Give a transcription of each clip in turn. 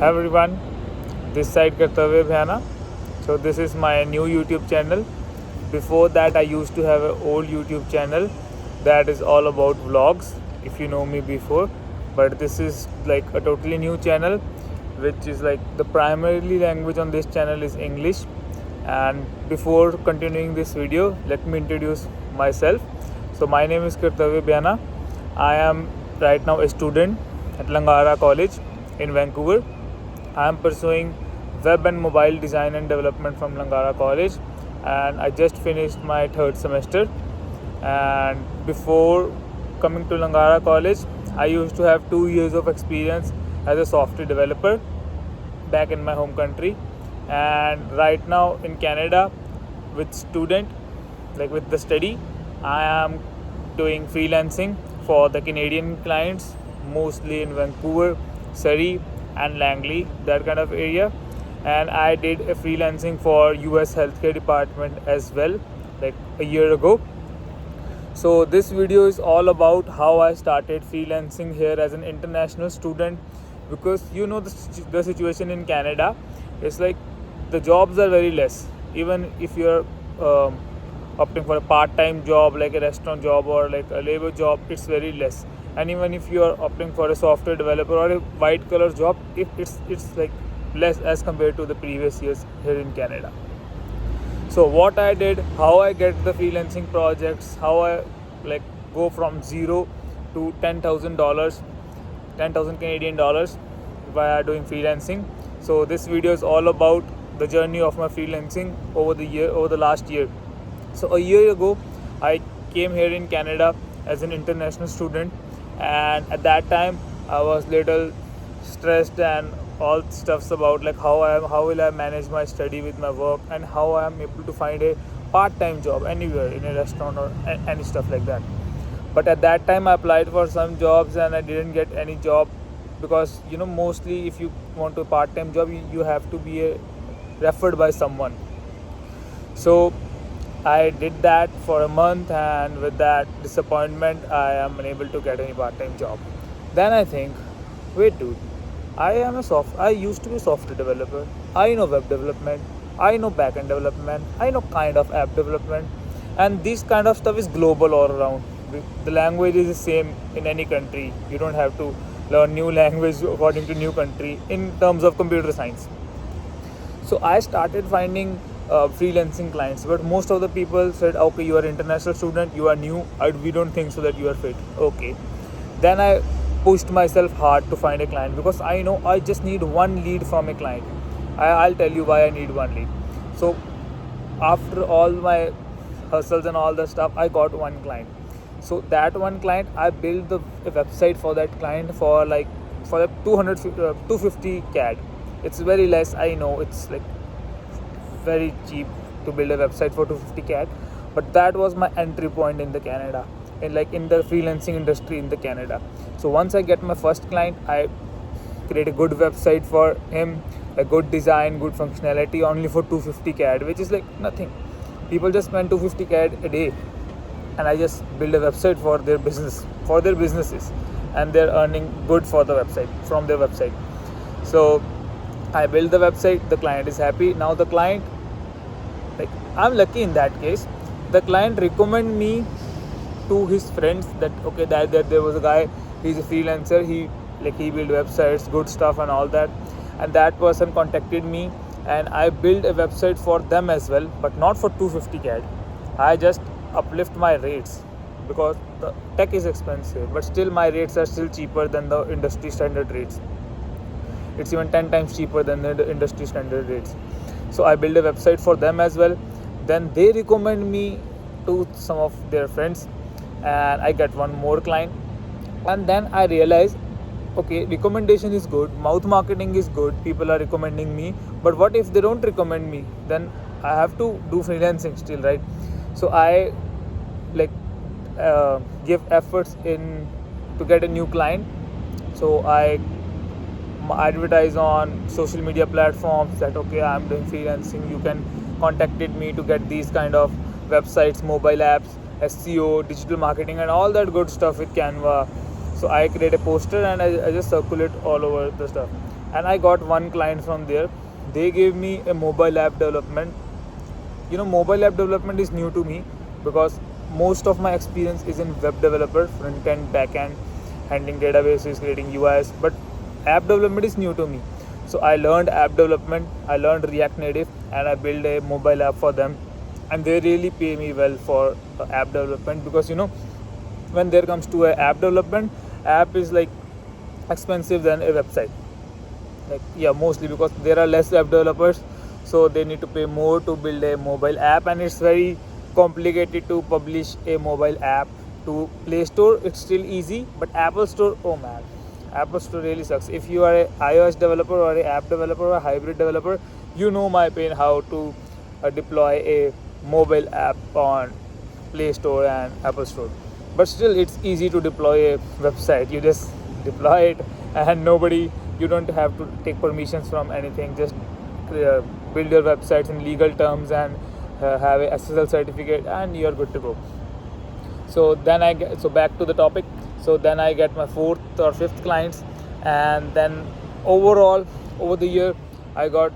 Hi everyone, this side Kartavya Bhayana. So this is my new YouTube channel. Before that I used to have an old YouTube channel that is all about vlogs, if you know me before. But this is like a totally new channel, which is like the primarily language on this channel is English. And before continuing this video, let me introduce myself. So my name is Kartavya Bhayana. I am right now a student at Langara College in Vancouver. I am pursuing web and mobile design and development from Langara College, and I just finished my third semester. And before coming to Langara College, I used to have 2 years of experience as a software developer back in my home country. And right now in Canada, with student, like with the study, I am doing freelancing for the Canadian clients, mostly in Vancouver, Surrey, and Langley, that kind of area. And I did a freelancing for US healthcare department as well, like a year ago. So this video is all about how I started freelancing here as an international student, because the situation in Canada is like the jobs are very less. Even if you're opting for a part-time job like a restaurant job or like a labor job, it's very less. And even if you are opting for a software developer or a white collar job, it's like less as compared to the previous years here in Canada. So what I did, how I get the freelancing projects, how I like go from zero to $10,000, 10,000 Canadian dollars via doing freelancing. So this video is all about the journey of my freelancing over the last year. So a year ago, I came here in Canada as an international student, and at that time I was little stressed and all stuffs about like how will I manage my study with my work, and how I am able to find a part-time job anywhere in a restaurant or any stuff like that. But at that time I applied for some jobs and I didn't get any job, because mostly if you want a part-time job, you have to be referred by someone. So I did that for a month, and with that disappointment, I am unable to get any part-time job. Then I think, wait, dude, I used to be a software developer. I know web development. I know backend development. I know kind of app development, and this kind of stuff is global all around. The language is the same in any country. You don't have to learn new language according to new country in terms of computer science. So I started finding freelancing clients, but most of the people said, okay, you are an international student, you are new, we don't think so that you are fit. Okay, then I pushed myself hard to find a client, because I know I just need one lead from a client. I'll tell you why I need one lead. So after all my hustles and all the stuff, I got one client. So that one client, I built a website for that client for the 250 CAD. It's very less, I know, it's like very cheap to build a website for 250 CAD, but that was my entry point in the Canada, in the freelancing industry in the Canada. So once I get my first client, I create a good website for him, a good design, good functionality, only for 250 CAD, which is like nothing. People just spend 250 CAD a day, and I just build a website for their businesses, and they're earning good for the website from their website. So I build the website, the client is happy. Now the client, like I'm lucky in that case, the client recommend me to his friends that okay, that there was a guy, he's a freelancer, he build websites, good stuff and all that. And that person contacted me, and I built a website for them as well, but not for 250 CAD. I just uplift my rates, because the tech is expensive, but still my rates are still cheaper than the industry standard rates. It's even 10 times cheaper than the industry standard rates. So I build a website for them as well. Then they recommend me to some of their friends, and I get one more client. And then I realize, okay, recommendation is good, mouth marketing is good, people are recommending me, but what if they don't recommend me? Then I have to do freelancing still, right? So I give efforts in to get a new client. So I advertise on social media platforms that okay, I'm doing freelancing, you can contacted me to get these kind of websites, mobile apps, SEO, digital marketing and all that good stuff with Canva. So I create a poster and I just circulate all over the stuff. and I got one client from there. They gave me a mobile app development. Mobile app development is new to me because most of my experience is in web developer, front end, back end, handling databases, creating UIs, but app development is new to me. So I learned app development, I learned React Native, and I built a mobile app for them, and they really pay me well for app development, because when there comes to a app development, app is like expensive than a website, mostly because there are less web developers, so they need to pay more to build a mobile app, and it's very complicated to publish a mobile app to Play Store. It's still easy, but Apple Store, oh man, Apple Store really sucks. If you are a iOS developer or a app developer or a hybrid developer, you know my pain how to deploy a mobile app on Play Store and Apple Store. But still, it's easy to deploy a website. You just deploy it, and you don't have to take permissions from anything. Just build your websites in legal terms and have a SSL certificate, and you're good to go. So back to the topic. So then I get my fourth or fifth clients, and then overall over the year I got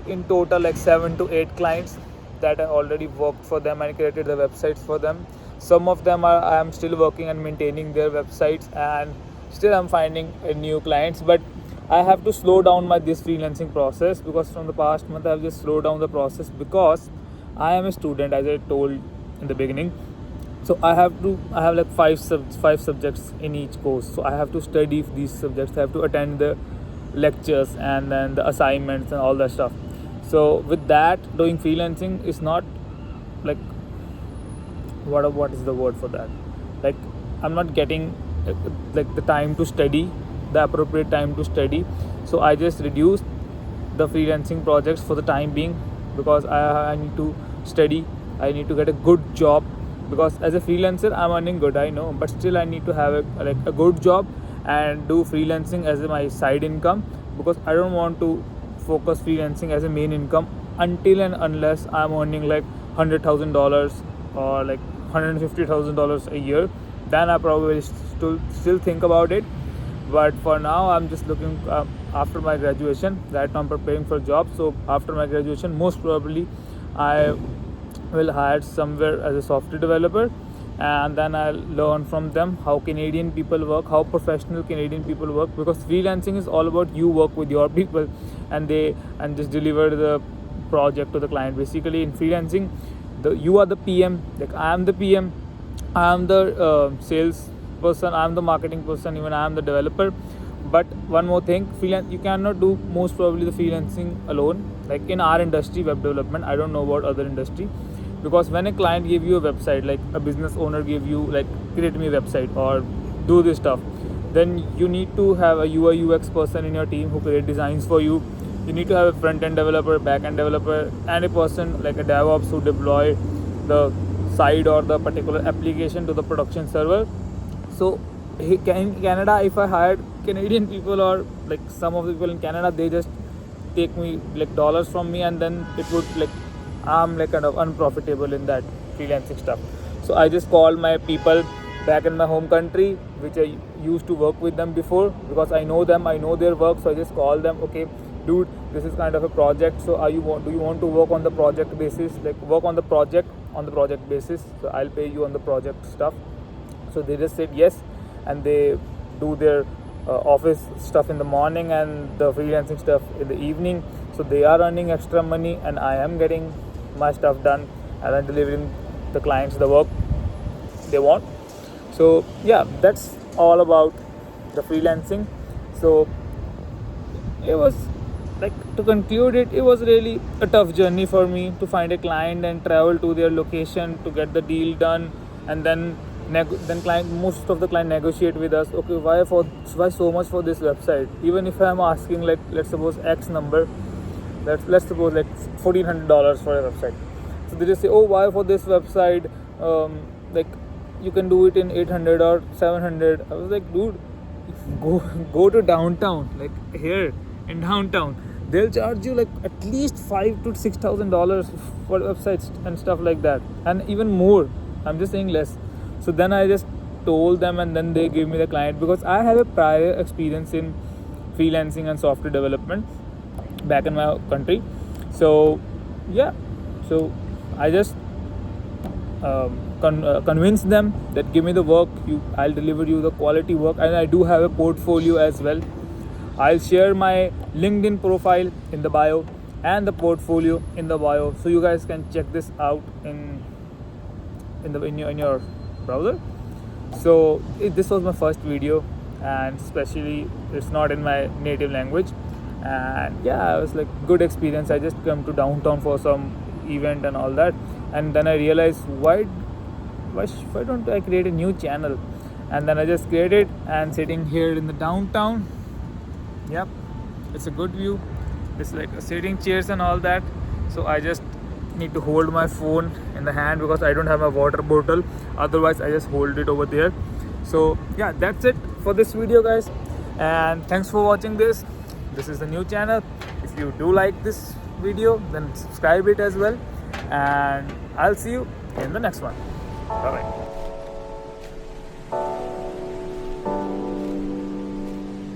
in total like 7 to 8 clients that I already worked for them and created the websites for them. Some of them I am still working and maintaining their websites, and still I'm finding new clients. But I have to slow down this freelancing process, because from the past month I have just slowed down the process, because I am a student, as I told in the beginning. So I have like five subjects in each course. So I have to study these subjects. I have to attend the lectures and then the assignments and all that stuff. So with that, doing freelancing is not like, what is the word for that? Like, I'm not getting like the time to study, the appropriate time to study. So I just reduced the freelancing projects for the time being, because I need to study. I need to get a good job, because as a freelancer I'm earning good, I know, but still I need to have a good job and do freelancing as my side income, because I don't want to focus freelancing as a main income until and unless I'm earning like $100,000 or like $150,000 a year. Then I probably still think about it. But for now I'm just looking after my graduation. Right now I'm preparing for a job. So after my graduation, most probably I will hire somewhere as a software developer, and then I'll learn from them how Canadian people work, how professional Canadian people work, because freelancing is all about you work with your people and just deliver the project to the client. Basically in freelancing, you are the PM, like I am the PM, I am the sales person, I am the marketing person, even I am the developer. But one more thing, you cannot do most probably the freelancing alone. Like in our industry, web development, I don't know about other industry, because when a client gave you a website, like a business owner gave you like create me a website or do this stuff, then you need to have a UI UX person in your team who create designs for you. You need to have a front end developer, back end developer, and a person like a DevOps who deploy the site or the particular application to the production server. So in Canada, if I hired Canadian people, or like some of the people in Canada, they just take me like dollars from me, and then it would like I'm like kind of unprofitable in that freelancing stuff. So I just call my people back in my home country, which I used to work with them before, because I know them, I know their work. So I just call them, okay dude, this is kind of a project, so do you want to work on the project basis, like work on the project basis, so I'll pay you on the project stuff. So they just said yes, and they do their office stuff in the morning and the freelancing stuff in the evening. So they are earning extra money, and I am getting my stuff done, and I'm delivering the clients the work they want. So yeah, that's all about the freelancing. So it was like, to conclude it was really a tough journey for me to find a client and travel to their location to get the deal done, and then most of the client negotiate with us. Okay, why so much for this website? Even if I'm asking like, let's suppose X number, let's suppose like $1,400 for a website. So they just say, oh, why for this website? Like you can do it in 800 or 700. I was like, dude, go to downtown, like here in downtown. They'll charge you like at least $5,000 to $6,000 for websites and stuff like that, and even more. I'm just saying less. So then I just told them, and then they gave me the client, because I have a prior experience in freelancing and software development back in my country. So yeah, so I just convince them that give me the work, I'll deliver you the quality work. And I do have a portfolio as well. I'll share my LinkedIn profile in the bio and the portfolio in the bio, so you guys can check this out in your browser. So this was my first video, and especially it's not in my native language. And yeah, it was like good experience. I just come to downtown for some event and all that, and then I realized why don't I create a new channel? And then I just created, and sitting here in the downtown. Yep, it's a good view. It's like sitting chairs and all that. So I just need to hold my phone in the hand because I don't have a water bottle. Otherwise I just hold it over there. So yeah, that's it for this video, guys, and thanks for watching this. This is the new channel. If you do like this video, then subscribe it as well, and I'll see you in the next one. Bye bye.